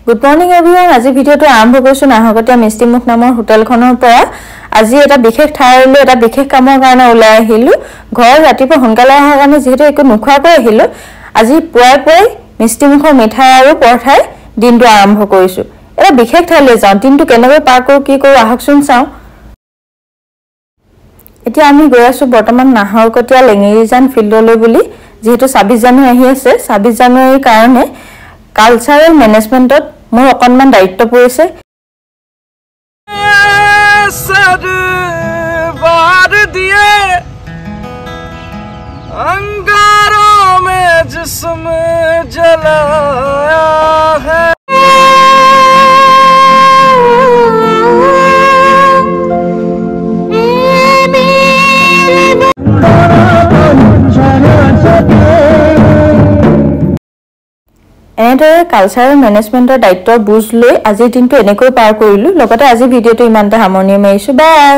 Good morning everyone. আজি ভিডিওটো আৰম্ভ কৰিছো নাহৰকটীয়া মিষ্টিমুখ নামৰ হোটেলখনৰ পৰা। আজি এটা বিশেষ ঠাইলৈ এটা বিশেষ কামৰ কাৰণে ওলাই আহিলো। ঘৰ ৰাতিপুৱা সোনকালে অহাৰ কাৰণে যেহেতু একো নোখোৱাকৈ আহিলো। আজি পুৱাই মিষ্টিমুখৰ মিঠাই আৰু পৰঠাই দিনটো আৰম্ভ কৰিছো। এটা বিশেষ ঠাইলৈ যাওঁ। দিনটো কেনেকৈ পাৰ কৰো কি কৰো আহকচোন চাওঁ। এতিয়া আমি গৈ আছো বৰ্তমান নাহৰকটীয়া লেঙেৰিজান ফিল্ডলৈ বুলি যেহেতু 26 জানুৱাৰী আহি আছে 26 জানুৱাৰীৰ কাৰণে কালচাৰেল মেনেজমেন্টত মোৰ অকনমান দায়িত্ব পৰিছে सदबार दिए अंगारों में जिस्म जलाया है এনেদৰে কালচাৰেল মেনেজমেন্টৰ দায়িত্ব বুজ লৈ আজিৰ দিনটো এনেকৈ পাৰ কৰিলো লগতে আজি ভিডিওটো ইমানটা সামৰণি মাৰিছো বাই